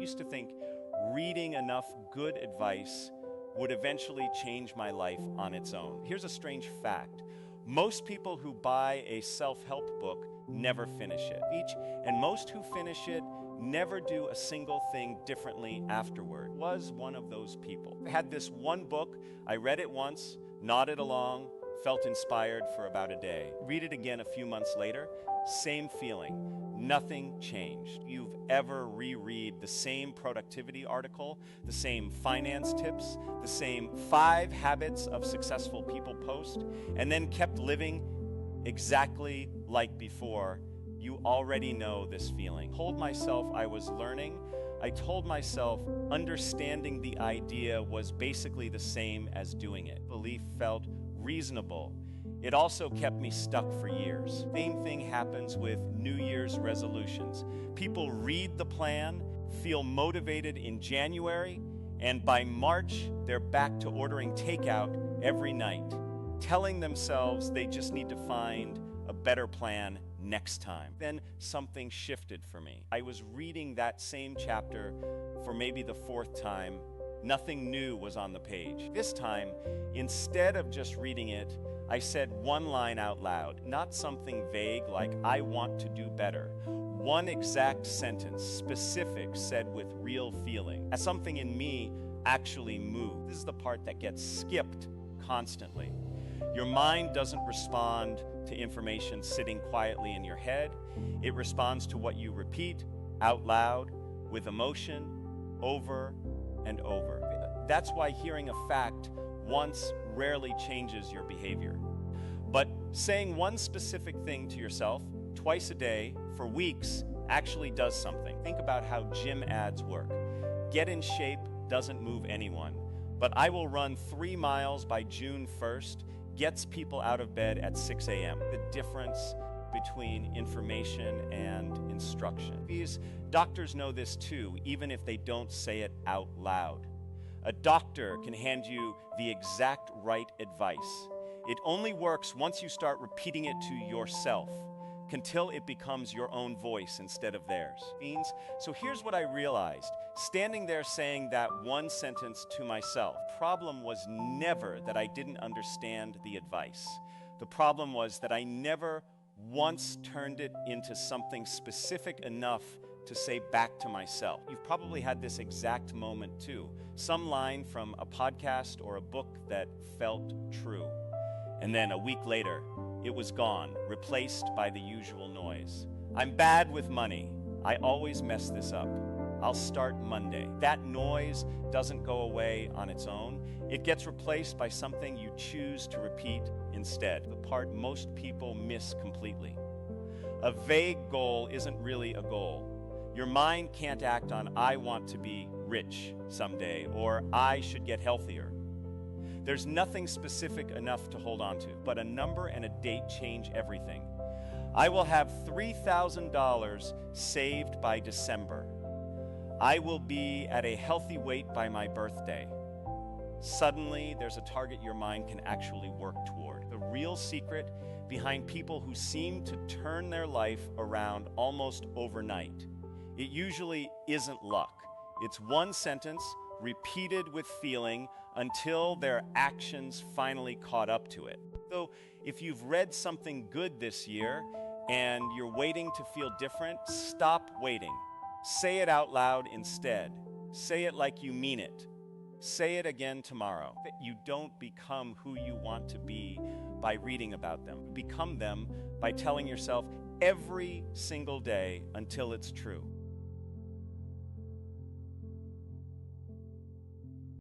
used to think reading enough good advice would eventually change my life on its own. Here's a strange fact. Most people who buy a self-help book never finish it. And most who finish it never do a single thing differently afterward. Was one of those people. I had this one book, I read it once, nodded along, felt inspired for about a day. Read it again a few months later, same feeling. Nothing changed. You've ever reread the same productivity article, the same finance tips, the same 5 habits of successful people post, and then kept living exactly like before. You already know this feeling. I told myself I was learning. I told myself understanding the idea was basically the same as doing it. Belief felt reasonable. It also kept me stuck for years. Same thing happens with New Year's resolutions. People read the plan, feel motivated in January, and by March, they're back to ordering takeout every night, telling themselves they just need to find a better plan next time. Then something shifted for me. I was reading that same chapter for maybe the 4th time. Nothing new was on the page. This time, instead of just reading it, I said one line out loud, not something vague like, I want to do better. One exact sentence, specific, said with real feeling. As something in me actually moved. This is the part that gets skipped constantly. Your mind doesn't respond to information sitting quietly in your head. It responds to what you repeat out loud with emotion over and over. That's why hearing a fact once rarely changes your behavior. But saying one specific thing to yourself twice a day for weeks actually does something. Think about how gym ads work. Get in shape doesn't move anyone, but I will run 3 miles by June 1st gets people out of bed at 6 a.m. The difference between information and instruction. These doctors know this too, even if they don't say it out loud. A doctor can hand you the exact right advice. It only works once you start repeating it to yourself, until it becomes your own voice instead of theirs. So here's what I realized. Standing there saying that one sentence to myself, the problem was never that I didn't understand the advice. The problem was that I never once turned it into something specific enough to say back to myself. You've probably had this exact moment too. Some line from a podcast or a book that felt true. And then a week later, it was gone, replaced by the usual noise. I'm bad with money. I always mess this up. I'll start Monday. That noise doesn't go away on its own. It gets replaced by something you choose to repeat instead, the part most people miss completely. A vague goal isn't really a goal. Your mind can't act on, I want to be rich someday, or I should get healthier. There's nothing specific enough to hold on to, but a number and a date change everything. I will have $3,000 saved by December. I will be at a healthy weight by my birthday. Suddenly, there's a target your mind can actually work toward. The real secret behind people who seem to turn their life around almost overnight. It usually isn't luck. It's one sentence repeated with feeling until their actions finally caught up to it. So if you've read something good this year and you're waiting to feel different, stop waiting. Say it out loud instead. Say it like you mean it. Say it again tomorrow. You don't become who you want to be by reading about them. Become them by telling yourself every single day until it's true.